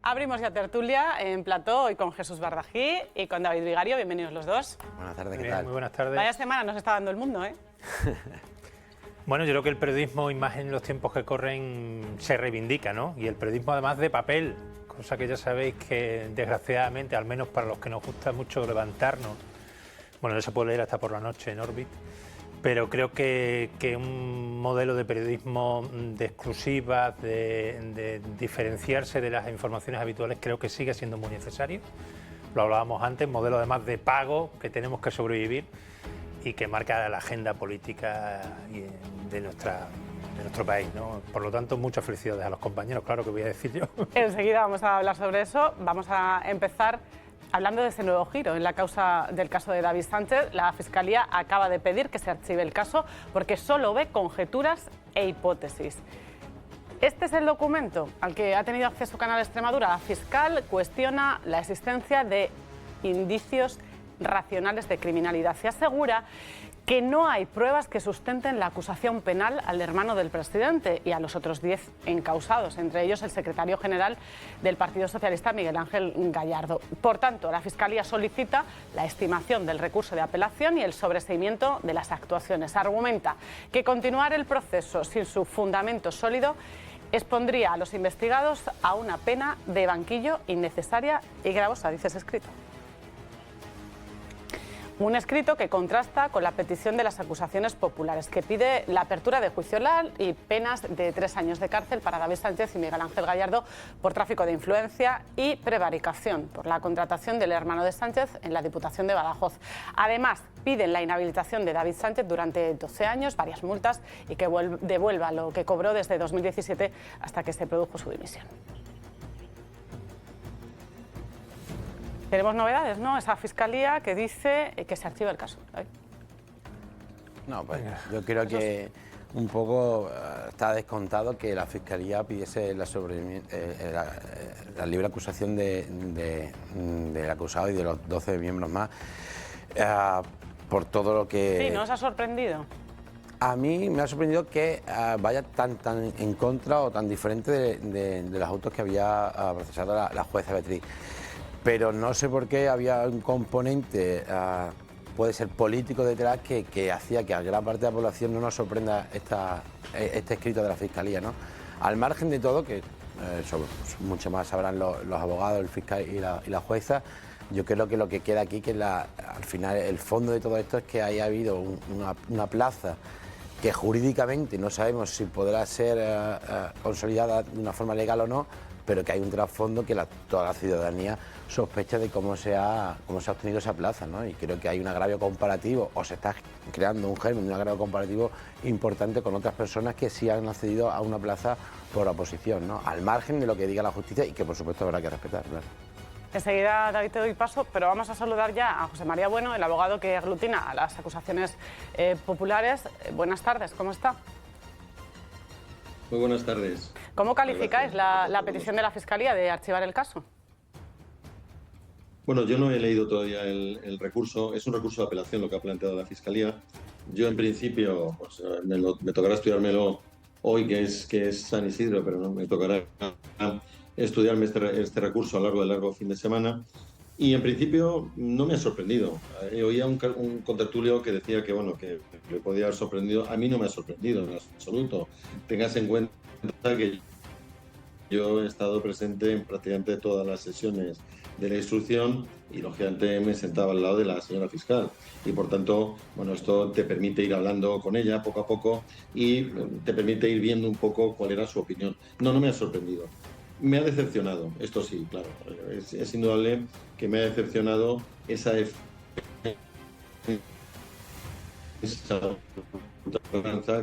Abrimos ya tertulia en plató hoy con Jesús Bardají y con David Vigario. Bienvenidos los dos. Buenas tardes, ¿qué tal? Muy buenas tardes. Vaya semana nos está dando el mundo, ¿eh? Bueno, yo creo que el periodismo, y más en los tiempos que corren, se reivindica, ¿no? Y el periodismo además de papel, cosa que ya sabéis que desgraciadamente, al menos para los que nos gusta mucho levantarnos, bueno, no se puede leer hasta por la noche en Orbit, pero creo que un modelo de periodismo de exclusivas, de diferenciarse de las informaciones habituales, creo que sigue siendo muy necesario. Lo hablábamos antes, modelo además de pago, que tenemos que sobrevivir y que marca la agenda política de nuestro país, ¿no? Por lo tanto, muchas felicidades a los compañeros, claro que voy a decir yo. Enseguida vamos a hablar sobre eso. Vamos a empezar hablando de ese nuevo giro en la causa del caso de David Sánchez. La Fiscalía acaba de pedir que se archive el caso porque solo ve conjeturas e hipótesis. Este es el documento al que ha tenido acceso Canal Extremadura. La fiscal cuestiona la existencia de indicios racionales de criminalidad. Se asegura que no hay pruebas que sustenten la acusación penal al hermano del presidente y a los otros 10 encausados, entre ellos el secretario general del Partido Socialista, Miguel Ángel Gallardo. Por tanto, la Fiscalía solicita la estimación del recurso de apelación y el sobreseimiento de las actuaciones. Argumenta que continuar el proceso sin su fundamento sólido expondría a los investigados a una pena de banquillo innecesaria y gravosa, dice ese escrito. Un escrito que contrasta con la petición de las acusaciones populares, que pide la apertura de juicio oral y penas de 3 años de cárcel para David Sánchez y Miguel Ángel Gallardo por tráfico de influencia y prevaricación por la contratación del hermano de Sánchez en la Diputación de Badajoz. Además, piden la inhabilitación de David Sánchez durante 12 años, varias multas y que devuelva lo que cobró desde 2017 hasta que se produjo su dimisión. Tenemos novedades, ¿no? Esa fiscalía que dice que se archiva el caso. No, pues yo creo que un poco está descontado que la fiscalía pidiese la libre acusación del acusado y de los 12 miembros más por todo lo que... Sí, ¿no os ha sorprendido? A mí me ha sorprendido que vaya tan en contra o tan diferente de los autos que había procesado la jueza Beatriz. Pero no sé por qué había un componente, puede ser político detrás, que hacía que a gran parte de la población no nos sorprenda este escrito de la Fiscalía, ¿no? Al margen de todo, que mucho más sabrán los abogados, el fiscal y la jueza, yo creo que lo que queda aquí, que al final el fondo de todo esto es que haya habido una plaza que jurídicamente no sabemos si podrá ser consolidada de una forma legal o no, pero que hay un trasfondo que toda la ciudadanía sospecha de cómo se ha obtenido esa plaza, ¿no? Y creo que hay un agravio comparativo, o se está creando un germen de un agravio comparativo importante con otras personas que sí han accedido a una plaza por oposición, ¿no? Al margen de lo que diga la justicia y que por supuesto habrá que respetar, claro. Enseguida, David, te doy paso, pero vamos a saludar ya a José María Bueno, el abogado que aglutina a las acusaciones populares. Buenas tardes, ¿cómo está? Muy buenas tardes. ¿Cómo calificáis la petición de la Fiscalía de archivar el caso? Bueno, yo no he leído todavía el recurso. Es un recurso de apelación lo que ha planteado la Fiscalía. Yo, en principio, pues, me tocará estudiármelo hoy, que es San Isidro, pero no me tocará estudiarme este recurso a lo largo del largo fin de semana. Y, en principio, no me ha sorprendido. Oía un contertulio que decía que, bueno, que le podía haber sorprendido. A mí no me ha sorprendido en absoluto. Tengas en cuenta que yo he estado presente en prácticamente todas las sesiones de la instrucción y, lógicamente, me sentaba al lado de la señora fiscal. Y, por tanto, bueno, esto te permite ir hablando con ella poco a poco y te permite ir viendo un poco cuál era su opinión. No me ha sorprendido. Me ha decepcionado, esto sí, claro. Es indudable que me ha decepcionado esa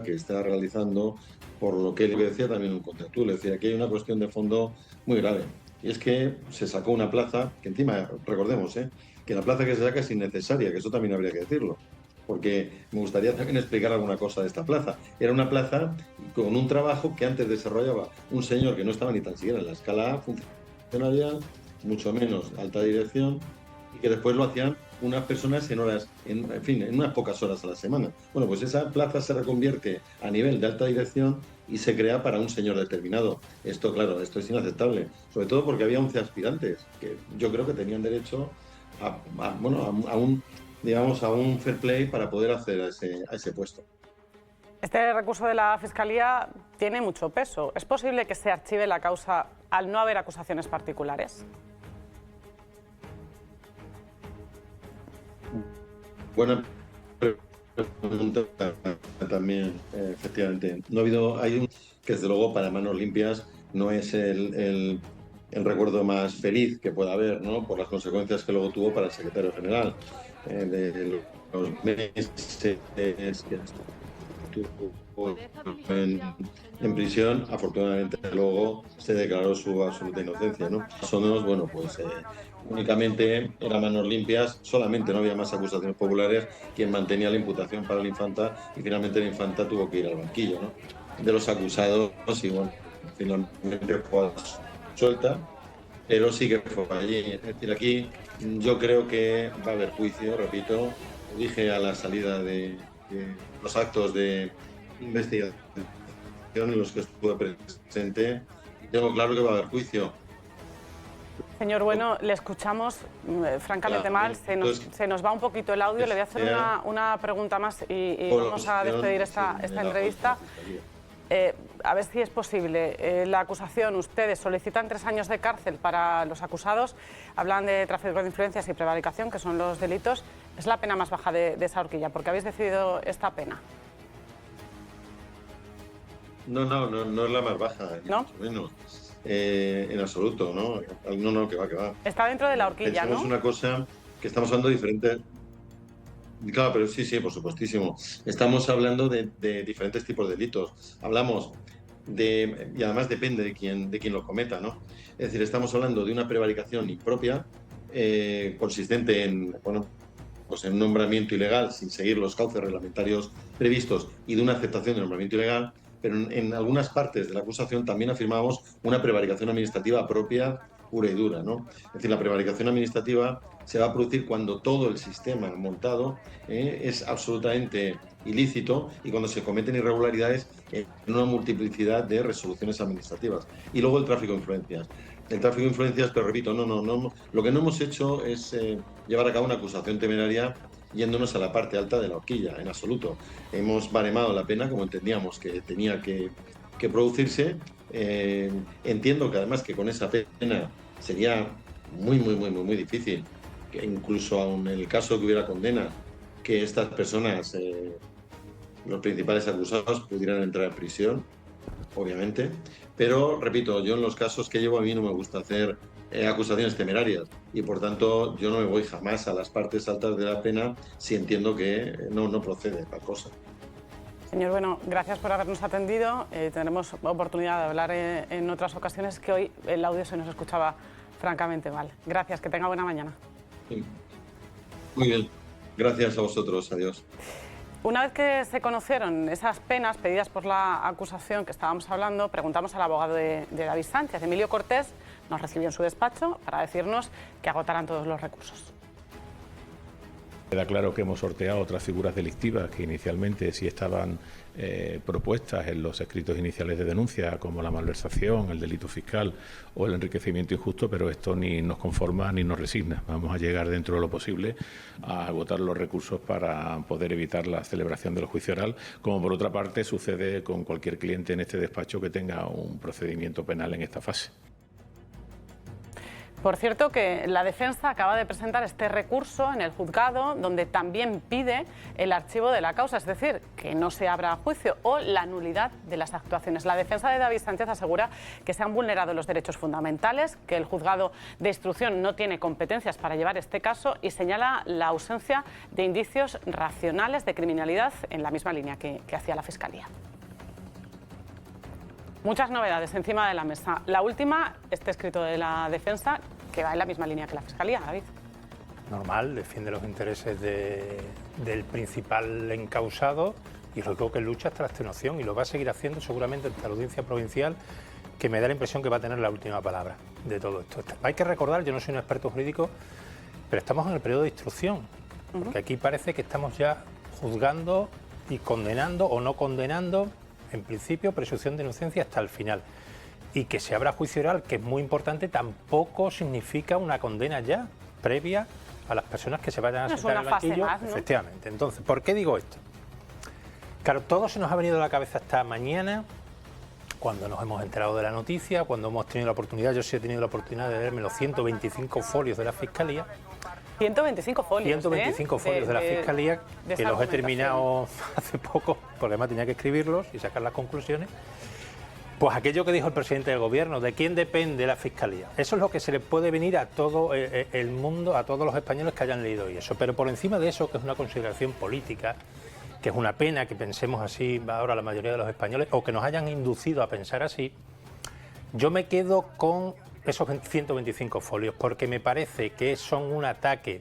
que está realizando, por lo que le decía también un contertulio. Es decir, aquí hay una cuestión de fondo muy grave. Y es que se sacó una plaza, que encima, recordemos, que la plaza que se saca es innecesaria, que eso también habría que decirlo. Porque me gustaría también explicar alguna cosa de esta plaza. Era una plaza con un trabajo que antes desarrollaba un señor que no estaba ni tan siquiera en la escala funcionarial, mucho menos alta dirección, y que después lo hacían unas personas en unas pocas horas a la semana. Bueno, pues esa plaza se reconvierte a nivel de alta dirección y se crea para un señor determinado. Esto, claro, esto es inaceptable, sobre todo porque había 11 aspirantes que yo creo que tenían derecho a un, digamos, a un fair play para poder acceder a ese puesto. Este recurso de la Fiscalía tiene mucho peso. ¿Es posible que se archive la causa al no haber acusaciones particulares? Buena pregunta también, efectivamente. No ha habido, que desde luego para manos limpias no es el recuerdo más feliz que pueda haber, ¿no? Por las consecuencias que luego tuvo para el secretario general, de los meses que estuvo en prisión. Afortunadamente luego se declaró su absoluta inocencia, ¿no? Somos, bueno, pues únicamente eran manos limpias, solamente no había más acusaciones populares, quien mantenía la imputación para la infanta, y finalmente la infanta tuvo que ir al banquillo, ¿no? De los acusados, y bueno, finalmente fue suelta, pero sí que fue allí. Es decir, aquí yo creo que va a haber juicio, repito, lo dije a la salida de los actos de investigación en los que estuve presente, y tengo claro que va a haber juicio. Señor Bueno, le escuchamos francamente mal, se nos va un poquito el audio. Le voy a hacer una pregunta más y vamos a despedir esta entrevista. A ver si es posible. La acusación, ustedes solicitan 3 años de cárcel para los acusados, hablan de tráfico de influencias y prevaricación, que son los delitos. Es la pena más baja de esa horquilla. ¿Por qué habéis decidido esta pena? No es la más baja, ¿No? mucho menos. En absoluto, ¿no? No, que va. Está dentro de la horquilla, Pensamos, ¿no? Una cosa que estamos hablando diferente. Claro, pero sí, por supuestísimo. Estamos hablando de diferentes tipos de delitos. Hablamos y además depende de quién lo cometa, ¿no? Es decir, estamos hablando de una prevaricación impropia, consistente en, bueno, pues en un nombramiento ilegal sin seguir los cauces reglamentarios previstos, y de una aceptación de nombramiento ilegal, pero en algunas partes de la acusación también afirmamos una prevaricación administrativa propia, pura y dura, ¿no? Es decir, la prevaricación administrativa se va a producir cuando todo el sistema montado es absolutamente ilícito y cuando se cometen irregularidades en una multiplicidad de resoluciones administrativas. Y luego el tráfico de influencias. El tráfico de influencias, pero repito, no. Lo que no hemos hecho es llevar a cabo una acusación temeraria yéndonos a la parte alta de la horquilla, en absoluto. Hemos baremado la pena como entendíamos que tenía que producirse. Entiendo que además que con esa pena sería muy difícil, que incluso aun en el caso que hubiera condena, que estas personas, los principales acusados, pudieran entrar en prisión, obviamente. Pero, repito, yo en los casos que llevo a mí no me gusta hacer acusaciones temerarias, y por tanto yo no me voy jamás a las partes altas de la pena si entiendo que no procede tal cosa. Señor Bueno, gracias por habernos atendido. Tendremos oportunidad de hablar en otras ocasiones, que hoy el audio se nos escuchaba francamente mal. Gracias, que tenga buena mañana. Sí. Muy bien, gracias a vosotros, adiós. Una vez que se conocieron esas penas pedidas por la acusación que estábamos hablando, preguntamos al abogado de David Sánchez. Emilio Cortés nos recibió en su despacho para decirnos que agotarán todos los recursos. Queda claro que hemos sorteado otras figuras delictivas que inicialmente sí estaban propuestas en los escritos iniciales de denuncia, como la malversación, el delito fiscal o el enriquecimiento injusto, pero esto ni nos conforma ni nos resigna. Vamos a llegar dentro de lo posible a agotar los recursos para poder evitar la celebración del juicio oral, como por otra parte sucede con cualquier cliente en este despacho que tenga un procedimiento penal en esta fase. Por cierto, que la defensa acaba de presentar este recurso en el juzgado, donde también pide el archivo de la causa, es decir, que no se abra juicio o la nulidad de las actuaciones. La defensa de David Sánchez asegura que se han vulnerado los derechos fundamentales, que el juzgado de instrucción no tiene competencias para llevar este caso y señala la ausencia de indicios racionales de criminalidad, en la misma línea que hacía la Fiscalía. Muchas novedades encima de la mesa. La última, este escrito de la defensa, que va en la misma línea que la Fiscalía, David. Normal, defiende los intereses del principal encausado y creo que lucha hasta la extenuación, y lo va a seguir haciendo seguramente ante la audiencia provincial, que me da la impresión que va a tener la última palabra de todo esto. Hay que recordar, yo no soy un experto jurídico, pero estamos en el periodo de instrucción, porque aquí parece que estamos ya juzgando y condenando o no condenando en principio, presunción de inocencia hasta el final. Y que se abra juicio oral, que es muy importante, tampoco significa una condena ya previa a las personas que se vayan a sentar en el banquillo. Más, ¿no? Efectivamente. Entonces, ¿por qué digo esto? Claro, todo se nos ha venido a la cabeza esta mañana, cuando nos hemos enterado de la noticia, cuando hemos tenido la oportunidad, yo sí he tenido la oportunidad de leerme los 125 folios de la Fiscalía. 125 folios. 125 folios de la Fiscalía, que los he terminado hace poco, porque además tenía que escribirlos y sacar las conclusiones. Pues aquello que dijo el presidente del Gobierno, ¿de quién depende la Fiscalía? Eso es lo que se le puede venir a todo el mundo, a todos los españoles que hayan leído y eso. Pero por encima de eso, que es una consideración política, que es una pena que pensemos así ahora la mayoría de los españoles, o que nos hayan inducido a pensar así, yo me quedo con esos 125 folios, porque me parece que son un ataque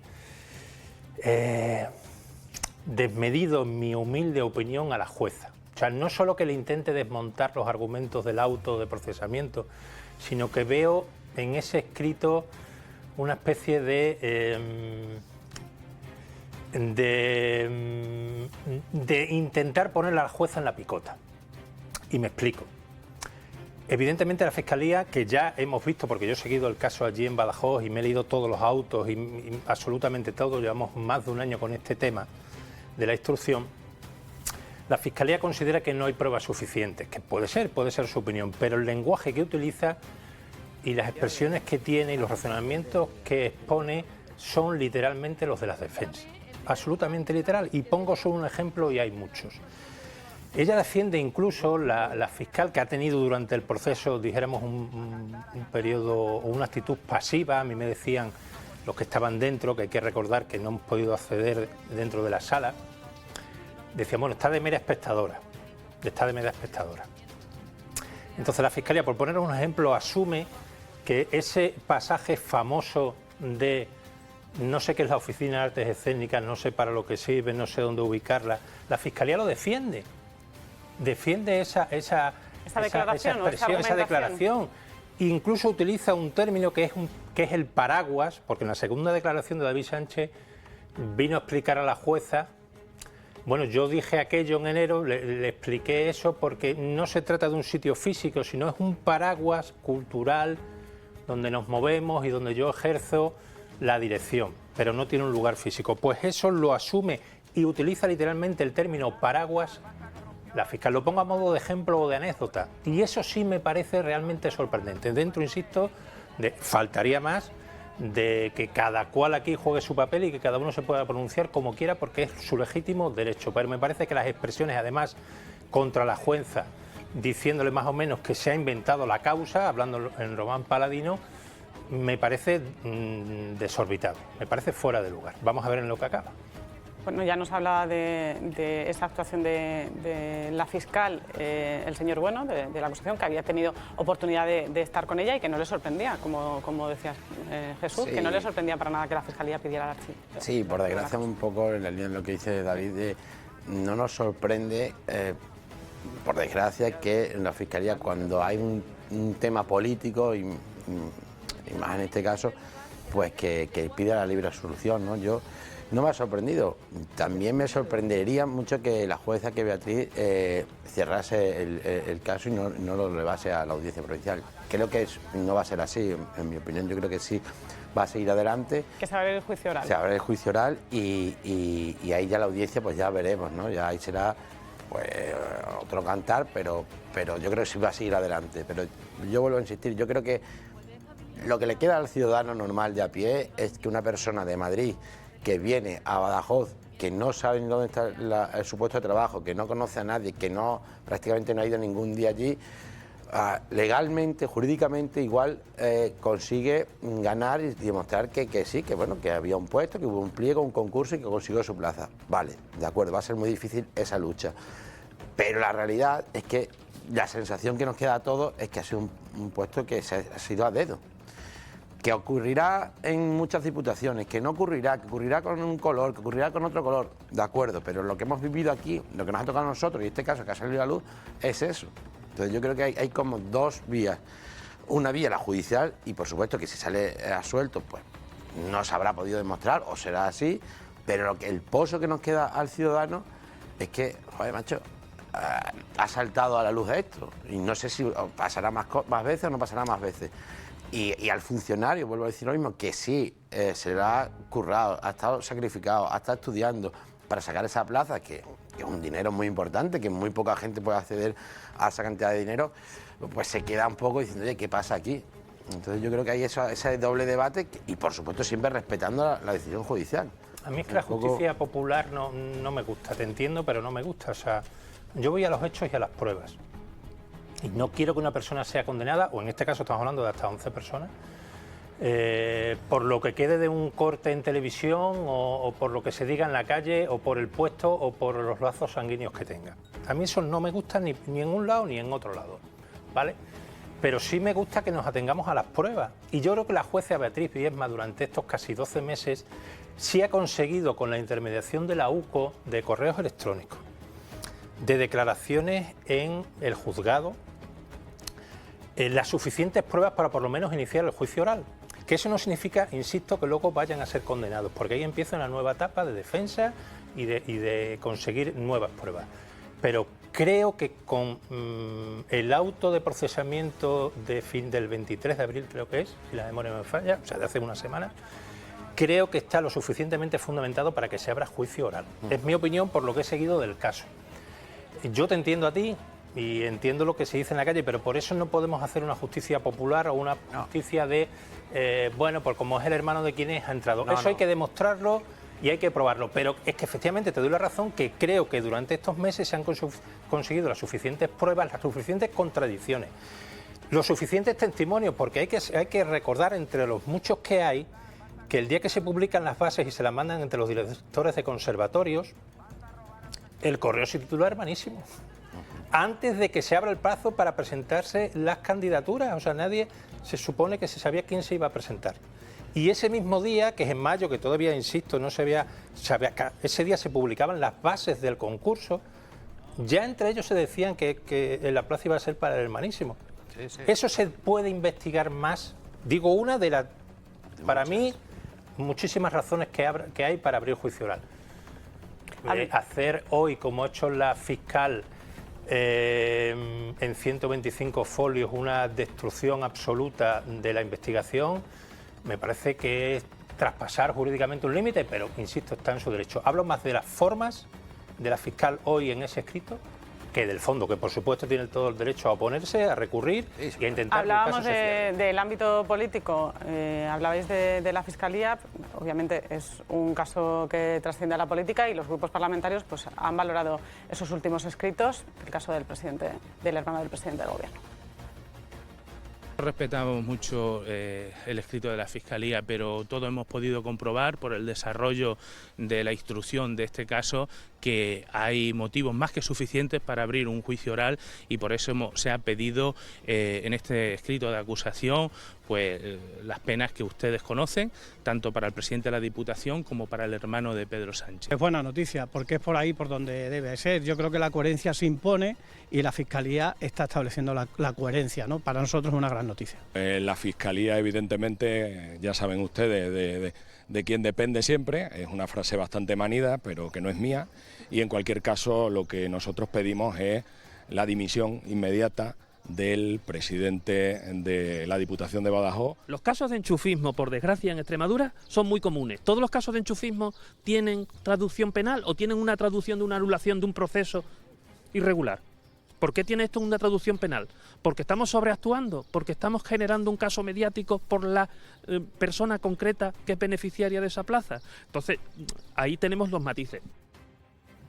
desmedido, en mi humilde opinión, a la jueza. O sea, no solo que le intente desmontar los argumentos del auto de procesamiento, sino que veo en ese escrito una especie de intentar poner a la jueza en la picota. Y me explico. Evidentemente la Fiscalía, que ya hemos visto, porque yo he seguido el caso allí en Badajoz y me he leído todos los autos y absolutamente todo, llevamos más de un año con este tema de la instrucción, la Fiscalía considera que no hay pruebas suficientes, que puede ser su opinión, pero el lenguaje que utiliza y las expresiones que tiene y los razonamientos que expone son literalmente los de las defensas, absolutamente literal, y pongo solo un ejemplo y hay muchos. Ella defiende incluso, la fiscal, que ha tenido durante el proceso, dijéramos, un periodo o una actitud pasiva. A mí me decían los que estaban dentro, que hay que recordar que no hemos podido acceder dentro de la sala, decían, bueno, está de mera espectadora. Entonces la Fiscalía, por poner un ejemplo, asume que ese pasaje famoso de no sé qué es la Oficina de Artes Escénicas, no sé para lo que sirve, no sé dónde ubicarla, la Fiscalía lo defiende. Defiende esa declaración. Incluso utiliza un término que es el paraguas, porque en la segunda declaración de David Sánchez vino a explicar a la jueza. Bueno, yo dije aquello en enero, le expliqué eso, porque no se trata de un sitio físico, sino es un paraguas cultural donde nos movemos y donde yo ejerzo la dirección, pero no tiene un lugar físico. Pues eso lo asume y utiliza literalmente el término paraguas la fiscal. Lo pongo a modo de ejemplo o de anécdota, y eso sí me parece realmente sorprendente. Dentro, insisto, faltaría más de que cada cual aquí juegue su papel y que cada uno se pueda pronunciar como quiera, porque es su legítimo derecho. Pero me parece que las expresiones, además, contra la jueza, diciéndole más o menos que se ha inventado la causa, hablando en Román Paladino, me parece desorbitado, me parece fuera de lugar. Vamos a ver en lo que acaba. Bueno, ya nos hablaba de esa actuación de la fiscal, el señor Bueno, de la acusación, que había tenido oportunidad de estar con ella y que no le sorprendía, como decías, Jesús, sí, que no le sorprendía para nada que la Fiscalía pidiera la archivo. Sí, por desgracia, un poco en la línea de lo que dice David, no nos sorprende, por desgracia, que en la Fiscalía, cuando hay un tema político, y más en este caso, pues que pida la libre absolución, ¿no? Yo no me ha sorprendido. También me sorprendería mucho que la jueza, que Beatriz, cerrase el caso y no lo elevase a la audiencia provincial. Creo que no va a ser así, en mi opinión. Yo creo que sí va a seguir adelante. Que se va a ver el juicio oral. Se va a ver el juicio oral y ahí ya la audiencia, pues ya veremos, ¿no? Ya ahí será pues otro cantar, pero yo creo que sí va a seguir adelante. Pero yo vuelvo a insistir, yo creo que lo que le queda al ciudadano normal de a pie es que una persona de Madrid que viene a Badajoz, que no sabe ni dónde está su puesto de trabajo, que no conoce a nadie, que prácticamente no ha ido ningún día allí, legalmente, jurídicamente, igual consigue ganar y demostrar que sí, que bueno, que había un puesto, que hubo un pliego, un concurso y que consiguió su plaza. Vale, de acuerdo, va a ser muy difícil esa lucha. Pero la realidad es que la sensación que nos queda a todos es que ha sido un puesto que ha sido a dedo. Que ocurrirá en muchas diputaciones, que no ocurrirá, que ocurrirá con un color, que ocurrirá con otro color, de acuerdo, pero lo que hemos vivido aquí, lo que nos ha tocado a nosotros, y en este caso que ha salido a la luz, es eso. Entonces yo creo que hay como dos vías. Una vía, la judicial, y por supuesto que si sale absuelto, pues no se habrá podido demostrar, o será así, pero el pozo que nos queda al ciudadano es que, joder, macho, ha saltado a la luz esto. Y no sé si pasará más veces o no pasará más veces. Y al funcionario, vuelvo a decir lo mismo, que sí, se le ha currado, ha estado sacrificado, ha estado estudiando para sacar esa plaza, que es un dinero muy importante, que muy poca gente puede acceder a esa cantidad de dinero, pues se queda un poco diciendo, oye, ¿qué pasa aquí? Entonces yo creo que hay ese doble debate y, por supuesto, siempre respetando la decisión judicial. A mí es que la justicia popular no me gusta, te entiendo, pero no me gusta. O sea, yo voy a los hechos y a las pruebas. Y no quiero que una persona sea condenada, o en este caso estamos hablando de hasta 11 personas, por lo que quede de un corte en televisión o por lo que se diga en la calle o por el puesto o por los lazos sanguíneos que tenga. A mí eso no me gusta ni en un lado ni en otro lado, ¿vale? Pero sí me gusta que nos atengamos a las pruebas. Y yo creo que la jueza Beatriz Biedma durante estos casi 12 meses sí ha conseguido, con la intermediación de la UCO, de correos electrónicos, de declaraciones en el juzgado, las suficientes pruebas para por lo menos iniciar el juicio oral. Que eso no significa, insisto, que luego vayan a ser condenados, porque ahí empieza una nueva etapa de defensa y de conseguir nuevas pruebas. Pero creo que con el auto de procesamiento del 23 de abril, creo que es, si la memoria no me falla, o sea, de hace una semana, creo que está lo suficientemente fundamentado para que se abra juicio oral. Es mi opinión por lo que he seguido del caso. Yo te entiendo a ti y entiendo lo que se dice en la calle, pero por eso no podemos hacer una justicia popular o una justicia de, bueno, pues como es el hermano de quien ha entrado. Eso hay que demostrarlo y hay que probarlo. Pero es que efectivamente te doy la razón, que creo que durante estos meses se han conseguido las suficientes pruebas, las suficientes contradicciones, los suficientes testimonios, porque hay que recordar, entre los muchos que hay, que el día que se publican las bases y se las mandan entre los directores de conservatorios, el correo se titula Hermanísimo. Antes de que se abra el plazo para presentarse las candidaturas, o sea, nadie se supone que se sabía quién se iba a presentar. Y ese mismo día, que es en mayo, que todavía, insisto, no se había, ese día se publicaban las bases del concurso, ya entre ellos se decían que la plaza iba a ser para el Hermanísimo. Sí, sí. Eso se puede investigar más. Digo, una de las, para mí, muchísimas razones que hay para abrir juicio oral. Hacer hoy, como ha hecho la fiscal, en 125 folios, una destrucción absoluta de la investigación, me parece que es traspasar jurídicamente un límite, pero, insisto, está en su derecho. Hablo más de las formas de la fiscal hoy en ese escrito que del fondo, que por supuesto tiene todo el derecho a oponerse, a recurrir y a intentar... Hablábamos del ámbito político, hablabais de la Fiscalía, obviamente es un caso que trasciende a la política y los grupos parlamentarios pues, han valorado esos últimos escritos, el caso del hermano del presidente del Gobierno. Respetamos mucho el escrito de la Fiscalía, pero todos hemos podido comprobar por el desarrollo de la instrucción de este caso que hay motivos más que suficientes para abrir un juicio oral y por eso se ha pedido en este escrito de acusación pues las penas que ustedes conocen, tanto para el presidente de la Diputación como para el hermano de Pedro Sánchez. Es buena noticia, porque es por ahí por donde debe ser. Yo creo que la coherencia se impone y la Fiscalía está estableciendo la coherencia, ¿no? Para nosotros es una gran noticia. La Fiscalía, evidentemente, ya saben ustedes de quién depende siempre, es una frase bastante manida, pero que no es mía, y en cualquier caso lo que nosotros pedimos es la dimisión inmediata del presidente de la Diputación de Badajoz. Los casos de enchufismo, por desgracia, en Extremadura son muy comunes. ¿Todos los casos de enchufismo tienen traducción penal o tienen una traducción de una anulación de un proceso irregular? ¿Por qué tiene esto una traducción penal? ¿Porque estamos sobreactuando? ¿Porque estamos generando un caso mediático por la persona concreta que es beneficiaria de esa plaza? Entonces, ahí tenemos los matices.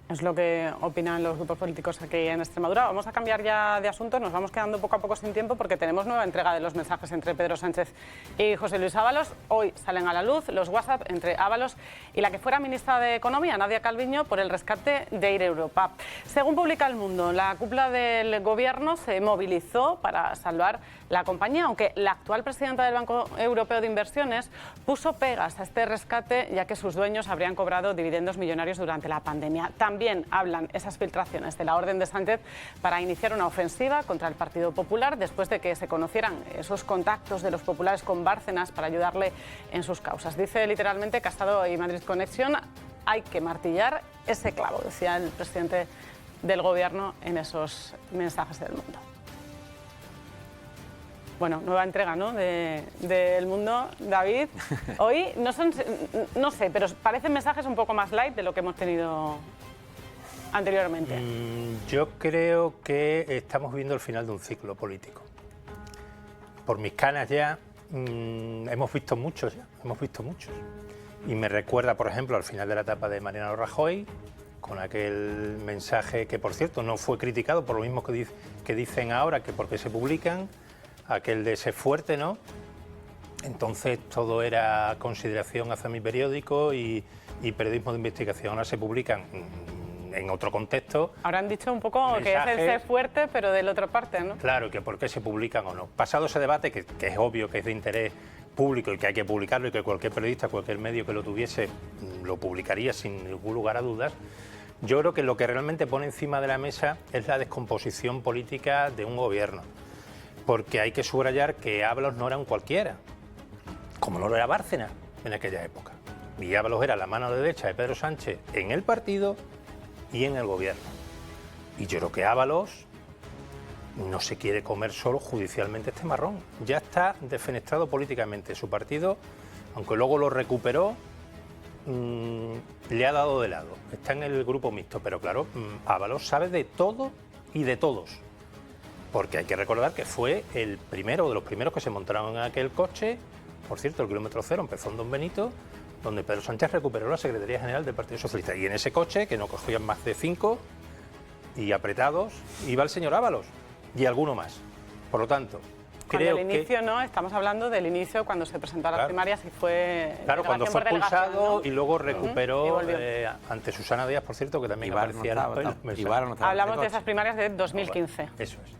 Es lo que opinan los grupos políticos aquí en Extremadura. Vamos a cambiar ya de asunto, nos vamos quedando poco a poco sin tiempo porque tenemos nueva entrega de los mensajes entre Pedro Sánchez y José Luis Ábalos. Hoy salen a la luz los WhatsApp entre Ábalos y la que fuera ministra de Economía, Nadia Calviño, por el rescate de Air Europa. Según publica El Mundo, la cúpula del Gobierno se movilizó para salvar la compañía, aunque la actual presidenta del Banco Europeo de Inversiones puso pegas a este rescate, ya que sus dueños habrían cobrado dividendos millonarios durante la pandemia. También hablan esas filtraciones de la orden de Sánchez para iniciar una ofensiva contra el Partido Popular después de que se conocieran esos contactos de los populares con Bárcenas para ayudarle en sus causas. Dice literalmente Casado y Madrid Connection, hay que martillar ese clavo, decía el presidente del Gobierno en esos mensajes del Mundo. Bueno, nueva entrega, ¿no?, del Mundo, David. Hoy no sé, pero parecen mensajes un poco más light de lo que hemos tenido anteriormente. Yo creo que estamos viendo el final de un ciclo político. Por mis canas ya hemos visto muchos. Y me recuerda, por ejemplo, al final de la etapa de Mariano Rajoy, con aquel mensaje que, por cierto, no fue criticado por lo mismo que dicen ahora, que porque se publican, aquel de ser fuerte, ¿no? Entonces todo era consideración hacia mi periódico y periodismo de investigación. Ahora se publican en otro contexto. Ahora han dicho un poco mensajes, que es el ser fuerte, pero de la otra parte, ¿no? Claro, que por qué se publican o no. Pasado ese debate, que es obvio que es de interés público y que hay que publicarlo y que cualquier periodista, cualquier medio que lo tuviese, lo publicaría sin ningún lugar a dudas, yo creo que lo que realmente pone encima de la mesa es la descomposición política de un gobierno. Porque hay que subrayar que Ábalos no era un cualquiera, como no lo era Bárcenas en aquella época. Y Ábalos era la mano derecha de Pedro Sánchez en el partido y en el gobierno. Y yo creo que Ábalos no se quiere comer solo judicialmente este marrón. Ya está defenestrado políticamente. Su partido, aunque luego lo recuperó, le ha dado de lado. Está en el grupo mixto, pero claro, Ábalos sabe de todo y de todos. Porque hay que recordar que fue el primero de los primeros que se montaron en aquel coche. Por cierto, el kilómetro cero empezó en Don Benito, donde Pedro Sánchez recuperó la Secretaría General del Partido Socialista. Y en ese coche, que no cogían más de 5 y apretados, iba el señor Ábalos y alguno más. Por lo tanto, creo el inicio, ¿no? Estamos hablando del inicio cuando se presentó a las primarias y fue... Claro, cuando fue expulsado, ¿no? Y luego recuperó ante Susana Díaz, por cierto, que también aparecía Hablamos de esas primarias de 2015. Eso es.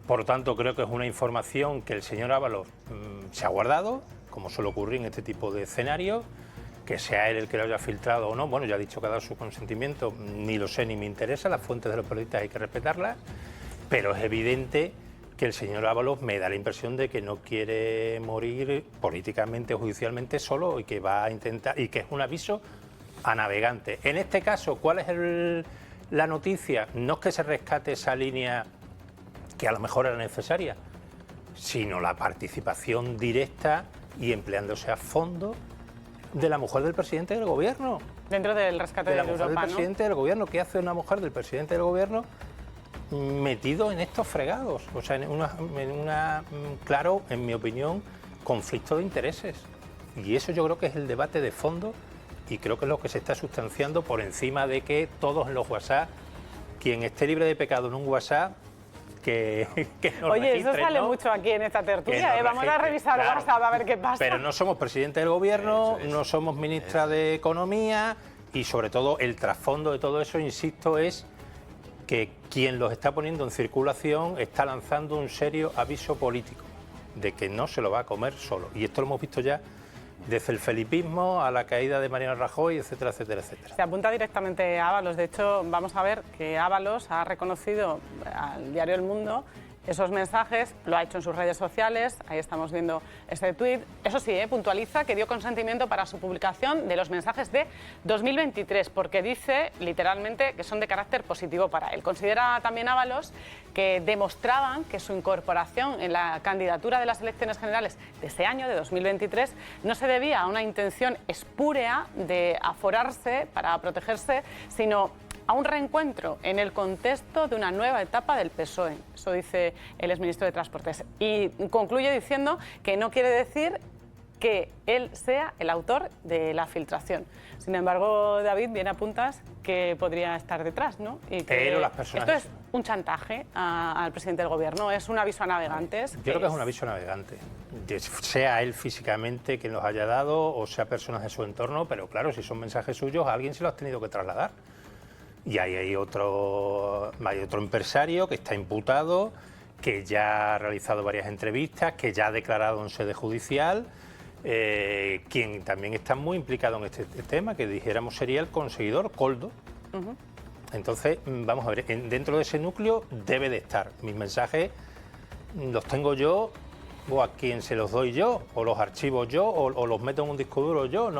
Por lo tanto, creo que es una información que el señor Ábalos se ha guardado, como suele ocurrir en este tipo de escenarios, que sea él el que lo haya filtrado o no. Bueno, ya ha dicho que ha dado su consentimiento, ni lo sé ni me interesa, las fuentes de los periodistas hay que respetarlas, pero es evidente que el señor Ábalos me da la impresión de que no quiere morir políticamente o judicialmente solo y que va a intentar, y que es un aviso a navegantes. En este caso, ¿cuál es la noticia? No es que se rescate esa línea que a lo mejor era necesaria, sino la participación directa y empleándose a fondo de la mujer del presidente del gobierno. Dentro del rescate de la mujer del presidente del gobierno. ¿Qué hace una mujer del presidente del gobierno metido en estos fregados? O sea, en una claro, en mi opinión, conflicto de intereses. Y eso yo creo que es el debate de fondo y creo que es lo que se está sustanciando por encima de que todos en los WhatsApp, quien esté libre de pecado en un WhatsApp, que Oye, eso sale mucho aquí en esta tertulia, vamos a revisar WhatsApp a ver qué pasa. Pero no somos presidente del gobierno, no somos ministra de Economía y sobre todo el trasfondo de todo eso, insisto, es que quien los está poniendo en circulación está lanzando un serio aviso político de que no se lo va a comer solo. Y esto lo hemos visto ya desde el felipismo a la caída de Mariano Rajoy, etcétera, etcétera, etcétera. Se apunta directamente a Ábalos. De hecho, vamos a ver que Ábalos ha reconocido al diario El Mundo esos mensajes, lo ha hecho en sus redes sociales, ahí estamos viendo ese tuit. Eso sí, puntualiza que dio consentimiento para su publicación de los mensajes de 2023, porque dice literalmente que son de carácter positivo para él. Considera también Ábalos que demostraban que su incorporación en la candidatura de las elecciones generales de ese año, de 2023, no se debía a una intención espúrea de aforarse para protegerse, sino a un reencuentro en el contexto de una nueva etapa del PSOE. Eso dice el exministro de Transportes. Y concluye diciendo que no quiere decir que él sea el autor de la filtración. Sin embargo, David, bien apuntas que podría estar detrás, ¿no? Y que pero las personas... Esto es un chantaje al presidente del gobierno, es un aviso a navegantes. Yo creo que es un aviso a navegantes, sea él físicamente quien los haya dado o sea personas de su entorno, pero claro, si son mensajes suyos, a alguien se los ha tenido que trasladar. Y ahí hay otro empresario que está imputado, que ya ha realizado varias entrevistas, que ya ha declarado en sede judicial, quien también está muy implicado en este tema, que dijéramos sería el conseguidor Koldo. Entonces, vamos a ver, dentro de ese núcleo debe de estar. Mis mensajes los tengo yo, o a quien se los doy yo, o los archivo yo, o los meto en un disco duro yo,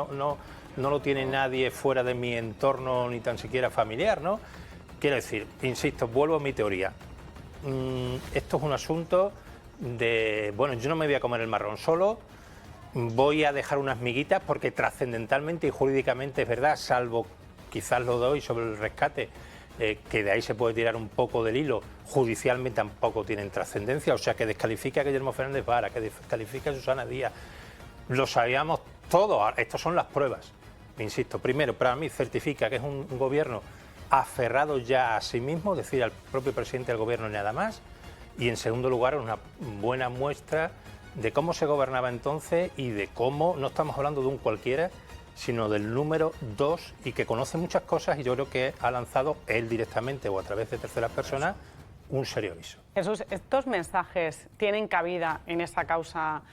no lo tiene nadie fuera de mi entorno, ni tan siquiera familiar, ¿no? quiero decir, insisto, vuelvo a mi teoría. Esto es un asunto de, bueno, yo no me voy a comer el marrón solo, voy a dejar unas miguitas porque trascendentalmente y jurídicamente es verdad, salvo quizás lo doy sobre el rescate, que de ahí se puede tirar un poco del hilo, judicialmente tampoco tienen trascendencia, o sea, que descalifica a Guillermo Fernández Vara, que descalifica a Susana Díaz, lo sabíamos todo, estas son las pruebas. Insisto, primero, para mí certifica que es un gobierno aferrado ya a sí mismo, es decir, al propio presidente del gobierno y nada más, y en segundo lugar, una buena muestra de cómo se gobernaba entonces y de cómo, no estamos hablando de un cualquiera, sino del número 2 y que conoce muchas cosas y yo creo que ha lanzado él directamente o a través de terceras personas un serio aviso. Jesús, ¿estos mensajes tienen cabida en esa causa,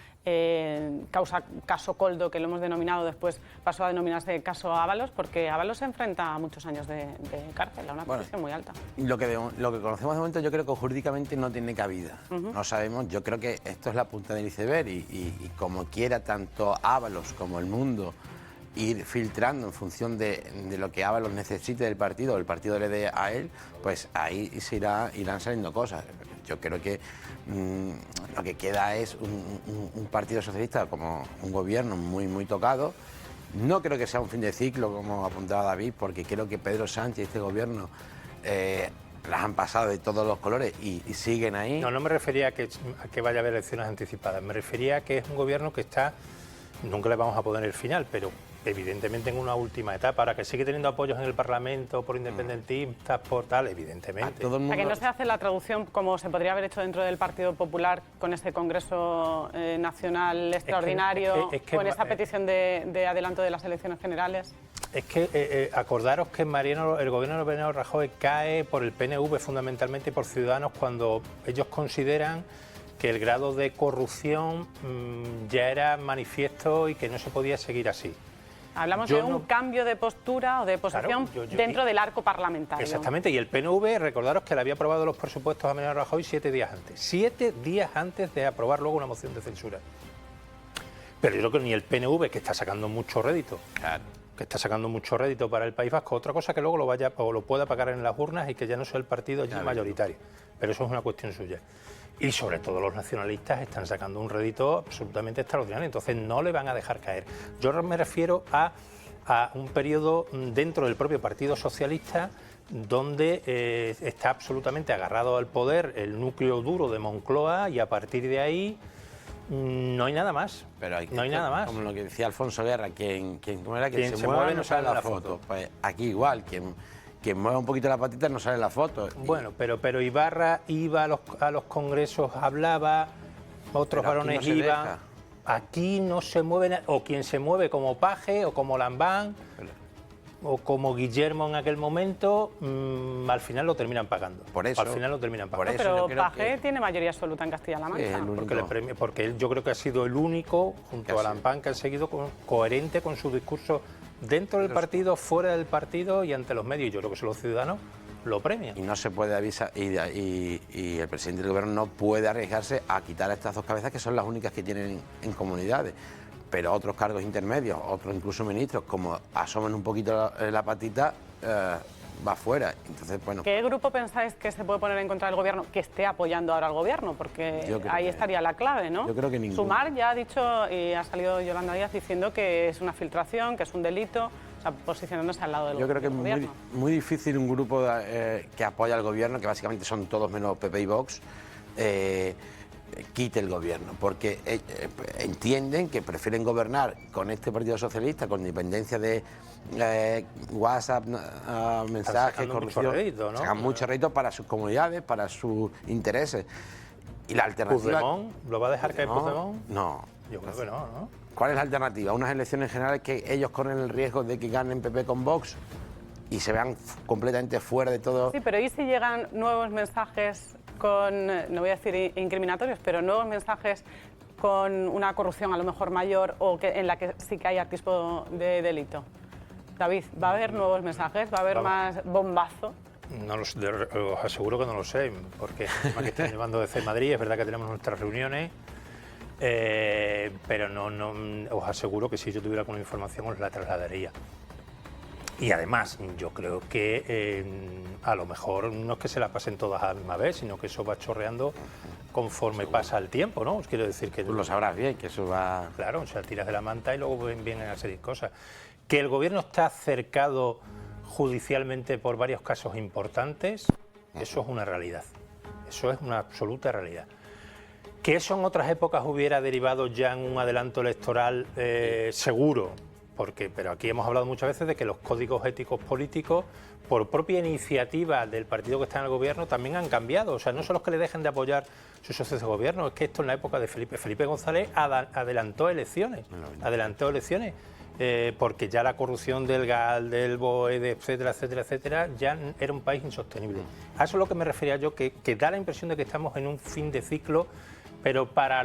caso Koldo, que lo hemos denominado, después pasó a denominarse caso Ábalos, porque Ábalos se enfrenta a muchos años de cárcel, a una prisión muy alta? Lo que conocemos de momento yo creo que jurídicamente no tiene cabida. No sabemos, yo creo que esto es la punta del iceberg y como quiera tanto Ábalos como el mundo ir filtrando en función de lo que Ábalos necesite del partido o el partido le dé a él, pues ahí irán saliendo cosas. Yo creo que lo que queda es un partido socialista como un gobierno muy tocado. No creo que sea un fin de ciclo, como apuntaba David, porque creo que Pedro Sánchez y este gobierno las han pasado de todos los colores y siguen ahí. No me refería a que vaya a haber elecciones anticipadas, me refería a que es un gobierno que está, nunca le vamos a poner el final, pero evidentemente en una última etapa, ahora que sigue teniendo apoyos en el Parlamento por independentistas, por tal, evidentemente. O sea, que no se hace la traducción como se podría haber hecho dentro del Partido Popular con este Congreso Nacional extraordinario, con esa petición de adelanto de las elecciones generales. Es que acordaros que el gobierno de Mariano Rajoy cae por el PNV fundamentalmente y por Ciudadanos cuando ellos consideran que el grado de corrupción ya era manifiesto y que no se podía seguir así. Hablamos de un cambio de postura o de posición dentro del arco parlamentario. Exactamente, y el PNV, recordaros que le había aprobado los presupuestos a Mariano Rajoy 7 días antes. 7 días antes de aprobar luego una moción de censura. Pero yo creo que ni el PNV, que está sacando mucho rédito, para el País Vasco, otra cosa que luego lo vaya o lo pueda pagar en las urnas y que ya no sea el partido allí mayoritario. Pero eso es una cuestión suya. Y sobre todo los nacionalistas están sacando un rédito absolutamente extraordinario, entonces no le van a dejar caer. Yo me refiero a un periodo dentro del propio Partido Socialista donde está absolutamente agarrado al poder el núcleo duro de Moncloa y a partir de ahí no hay nada más. Pero no hay nada más. Como lo que decía Alfonso Guerra, quien se mueve no sale en la foto. Pues aquí igual, quien mueve un poquito la patita no sale en la foto. Bueno, pero Ibarra iba a los congresos, hablaba, otros varones iban. Aquí no se mueve, o quien se mueve como Paje, o como Lambán, o como Guillermo en aquel momento, al final lo terminan pagando. Por eso. Al final lo terminan pagando. Pero Paje tiene mayoría absoluta en Castilla-La Mancha. Porque él yo creo que ha sido el único, junto a Lambán, que ha seguido coherente con su discurso dentro del partido, fuera del partido y ante los medios. Y yo creo que los ciudadanos lo premian. Y no se puede avisar, y el presidente del gobierno no puede arriesgarse a quitar estas dos cabezas que son las únicas que tienen en comunidades. Pero otros cargos intermedios, otros incluso ministros, como asomen un poquito la patita, va fuera. Entonces, bueno. ¿Qué grupo pensáis que se puede poner en contra del gobierno, que esté apoyando ahora al gobierno? Porque ahí estaría la clave, ¿no? Yo creo que ninguno. Sumar ya ha dicho, y ha salido Yolanda Díaz diciendo que es una filtración, que es un delito, o sea, posicionándose al lado del gobierno. Yo creo que es muy difícil un grupo que apoya al gobierno, que básicamente son todos menos PP y Vox, quite el gobierno, porque entienden que prefieren gobernar con este Partido Socialista, con independencia de WhatsApp, mensajes, corrupción, mucho rédito, ¿no? Sacan mucho rédito para sus comunidades, para sus intereses. Y la alternativa... ¿Puigdemont? ¿Lo va a dejar caer Puigdemont? No. Yo creo que no. ¿Cuál es la alternativa? Unas elecciones generales que ellos corren el riesgo de que ganen PP con Vox y se vean completamente fuera de todo. Sí, pero ¿y si llegan nuevos mensajes con, no voy a decir incriminatorios, pero nuevos mensajes con una corrupción a lo mejor mayor o en la que sí que hay atisbo de delito? David, ¿va a haber nuevos mensajes? ¿Va a haber más bombazo? No os aseguro que no lo sé, porque que están llevando desde Madrid, es verdad que tenemos nuestras reuniones, pero no os aseguro que si yo tuviera alguna información os la trasladaría. Y además, yo creo que a lo mejor no es que se la pasen todas a la misma vez, sino que eso va chorreando conforme pasa el tiempo, ¿no? Os quiero decir que... Tú lo sabrás bien, que eso va... Claro, o sea, tiras de la manta y luego vienen a salir cosas. Que el gobierno está cercado judicialmente por varios casos importantes, eso es una realidad. Eso es una absoluta realidad. Que eso en otras épocas hubiera derivado ya en un adelanto electoral seguro, pero aquí hemos hablado muchas veces de que los códigos éticos políticos, por propia iniciativa del partido que está en el gobierno, también han cambiado. O sea, no son los que le dejen de apoyar sus socios de gobierno, es que esto en la época de Felipe González adelantó elecciones, porque ya la corrupción del GAL, del BOE, etcétera, etcétera, etcétera, ya era un país insostenible. A eso es lo que me refería yo, que da la impresión de que estamos en un fin de ciclo, pero para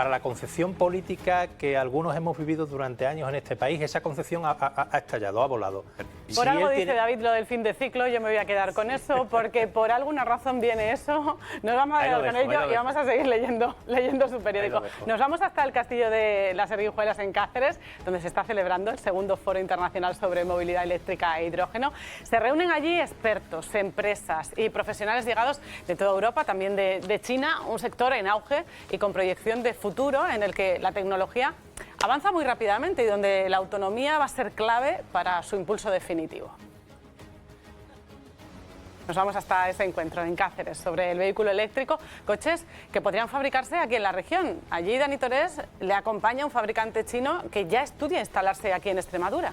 la concepción política que algunos hemos vivido durante años en este país, esa concepción ha estallado, ha volado. Por algo dice David lo del fin de ciclo, yo me voy a quedar con eso, porque por alguna razón viene eso. Nos vamos a quedar con ello y vamos a seguir leyendo su periódico. Nos vamos hasta el castillo de las Erguijuelas en Cáceres, donde se está celebrando el segundo Foro Internacional sobre Movilidad Eléctrica e Hidrógeno. Se reúnen allí expertos, empresas y profesionales llegados de toda Europa, también de China, un sector en auge y con proyección de futuro en el que la tecnología avanza muy rápidamente y donde la autonomía va a ser clave para su impulso definitivo. Nos vamos hasta ese encuentro en Cáceres sobre el vehículo eléctrico, coches que podrían fabricarse aquí en la región. Allí Dani Torés le acompaña un fabricante chino que ya estudia instalarse aquí en Extremadura.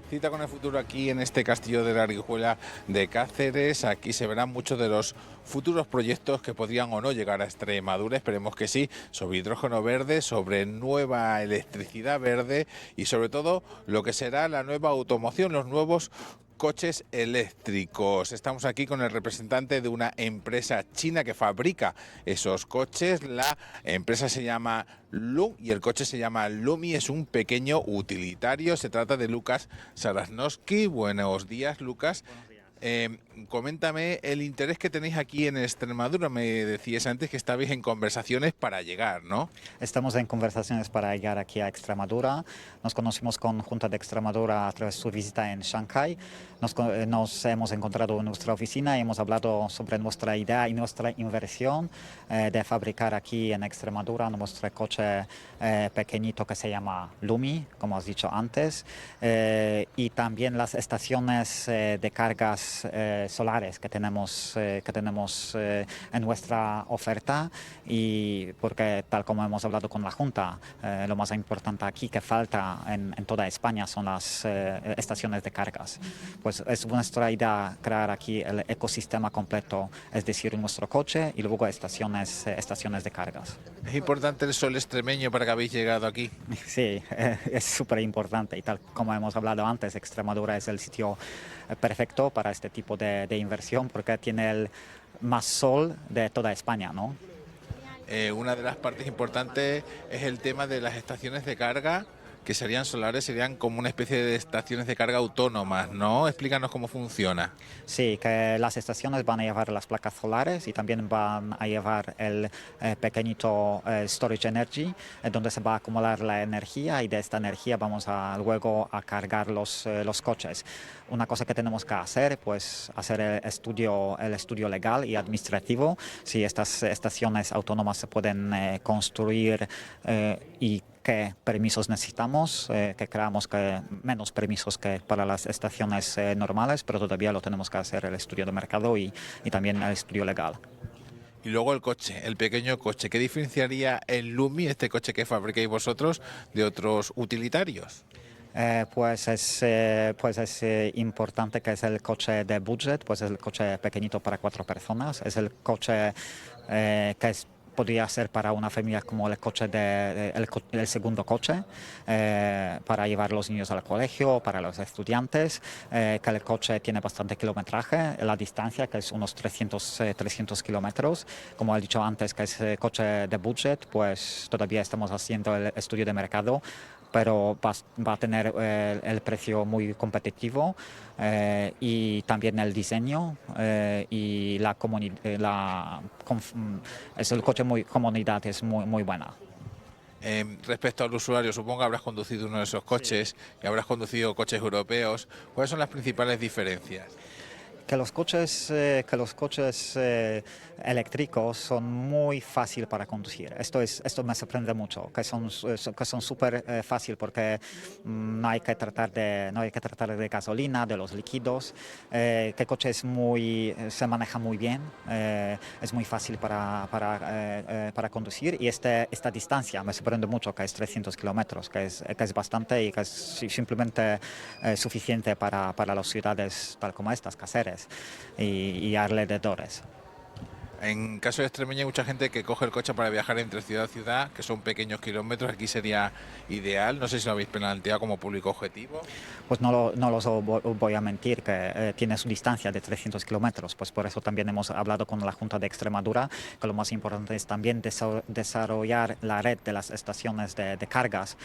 Cita con el futuro aquí en este castillo de la Erguijuela de Cáceres. Aquí se verán muchos de los futuros proyectos que podrían o no llegar a Extremadura. Esperemos que sí, sobre hidrógeno verde, sobre nueva electricidad verde y sobre todo lo que será la nueva automoción, los nuevos coches eléctricos. Estamos aquí con el representante de una empresa china que fabrica esos coches. La empresa se llama Lu y el coche se llama Lumi. Es un pequeño utilitario. Se trata de Lucas Sarasnowski. Buenos días, Lucas. Coméntame el interés que tenéis aquí en Extremadura. Me decías antes que estabais en conversaciones para llegar, ¿no? Estamos en conversaciones para llegar aquí a Extremadura. Nos conocimos con Junta de Extremadura a través de su visita en Shanghái. Nos hemos encontrado en nuestra oficina y hemos hablado sobre nuestra idea y nuestra inversión de fabricar aquí en Extremadura nuestro coche pequeñito que se llama Lumi, como has dicho antes, y también las estaciones de cargas solares que tenemos en nuestra oferta, y porque tal como hemos hablado con la Junta, lo más importante aquí que falta en toda España son las estaciones de cargas. Pues es nuestra idea crear aquí el ecosistema completo, es decir, nuestro coche y luego estaciones de cargas. ¿Es importante el sol extremeño para que habéis llegado aquí? Sí, es súper importante y tal como hemos hablado antes, Extremadura es el sitio perfecto para este tipo de inversión porque tiene el más sol de toda España, ¿no? Una de las partes importantes es el tema de las estaciones de carga, que serían solares, serían como una especie de estaciones de carga autónomas, ¿no? Explícanos cómo funciona. Sí, que las estaciones van a llevar las placas solares y también van a llevar el pequeñito storage energy, donde se va a acumular la energía y de esta energía vamos a luego a cargar los coches. Una cosa que tenemos que hacer, pues hacer el estudio legal y administrativo, si estas estaciones autónomas se pueden construir y qué permisos necesitamos, que creamos que menos permisos que para las estaciones normales, pero todavía lo tenemos que hacer el estudio de mercado y también el estudio legal. Y luego el coche, el pequeño coche, ¿qué diferenciaría el Lumi, este coche que fabricáis vosotros, de otros utilitarios? Pues es importante que es el coche de budget, pues es el coche pequeñito para 4 personas, es el coche que podría ser para una familia como el coche el segundo coche, para llevar los niños al colegio, para los estudiantes, que el coche tiene bastante kilometraje, la distancia que es unos 300 kilómetros. Como he dicho antes, que es coche de budget, pues todavía estamos haciendo el estudio de mercado, pero va a tener el precio muy competitivo y también el diseño y es el coche comunidad es muy buena. Respecto al usuario, supongo que habrás conducido uno de esos coches y habrás conducido coches europeos. ¿Cuáles son las principales diferencias? Que los coches eléctricos son muy fáciles para conducir. Esto me sorprende mucho, que son súper fáciles porque no hay que tratar de gasolina, de los líquidos. Que el coche se maneja muy bien, es muy fácil para conducir, y esta distancia me sorprende mucho, que es 300 kilómetros, que es bastante y que es simplemente suficiente para las ciudades tal como estas, Cáceres y alrededores. En caso de Extremeña hay mucha gente que coge el coche para viajar entre ciudad a ciudad, que son pequeños kilómetros. Aquí sería ideal. No sé si lo habéis planteado como público objetivo. Pues no los voy a mentir, que tiene su distancia de 300 kilómetros. Pues por eso también hemos hablado con la Junta de Extremadura, que lo más importante es también desarrollar la red de las estaciones de cargas,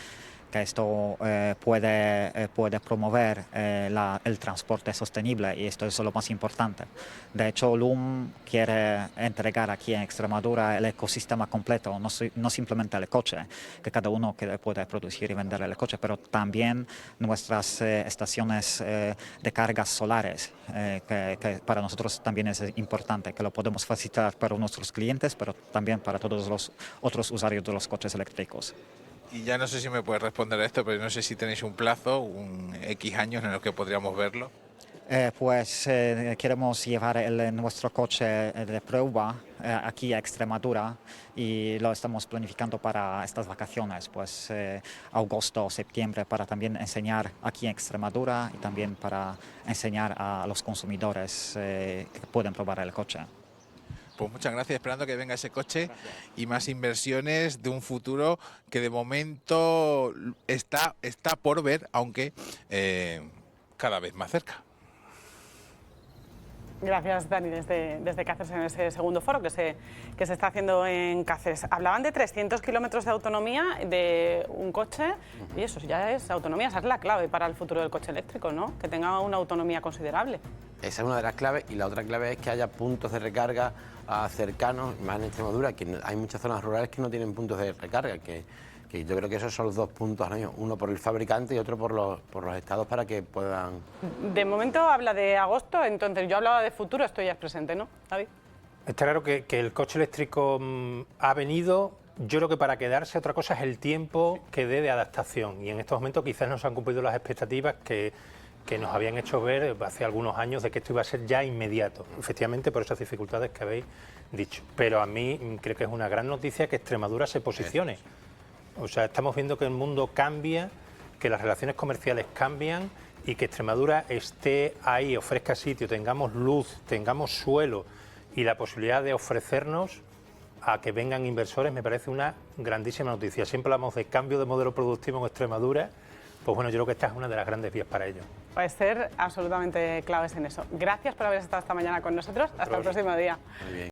que esto puede promover el transporte sostenible, y esto es lo más importante. De hecho, LUM quiere entregar aquí en Extremadura el ecosistema completo, no simplemente el coche, que cada uno puede producir y vender el coche, pero también nuestras estaciones de cargas solares, que para nosotros también es importante, que lo podemos facilitar para nuestros clientes, pero también para todos los otros usuarios de los coches eléctricos. Y ya no sé si me puedes responder a esto, pero no sé si tenéis un plazo, un X años en los que podríamos verlo. Queremos llevar nuestro coche de prueba aquí a Extremadura, y lo estamos planificando para estas vacaciones, pues agosto o septiembre, para también enseñar aquí en Extremadura y también para enseñar a los consumidores que pueden probar el coche. Pues muchas gracias, esperando que venga ese coche y más inversiones de un futuro que de momento está por ver, aunque cada vez más cerca. Gracias, Dani, desde Cáceres, en ese segundo foro que se está haciendo en Cáceres. Hablaban de 300 kilómetros de autonomía de un coche, y eso ya es autonomía, esa es la clave para el futuro del coche eléctrico, ¿no? Que tenga una autonomía considerable. Esa es una de las claves, y la otra clave es que haya puntos de recarga cercanos, más en Extremadura, que hay muchas zonas rurales que no tienen puntos de recarga, que yo creo que esos son los dos puntos, ¿no? Uno por el fabricante y otro por los estados, para que puedan... De momento habla de agosto, entonces yo hablaba de futuro, esto ya es presente, ¿no, David? Está claro que el coche eléctrico ha venido, yo creo que para quedarse. Otra cosa es el tiempo que dé de adaptación, y en estos momentos quizás no se han cumplido las expectativas que nos habían hecho ver hace algunos años de que esto iba a ser ya inmediato, efectivamente por esas dificultades que habéis dicho. Pero a mí creo que es una gran noticia que Extremadura se posicione. O sea, estamos viendo que el mundo cambia, que las relaciones comerciales cambian, y que Extremadura esté ahí, ofrezca sitio, tengamos luz, tengamos suelo y la posibilidad de ofrecernos a que vengan inversores, me parece una grandísima noticia. Siempre hablamos de cambio de modelo productivo en Extremadura, pues bueno, yo creo que esta es una de las grandes vías para ello. Puede ser absolutamente claves en eso. Gracias por haber estado esta mañana con nosotros. Hasta el próximo día. Muy bien.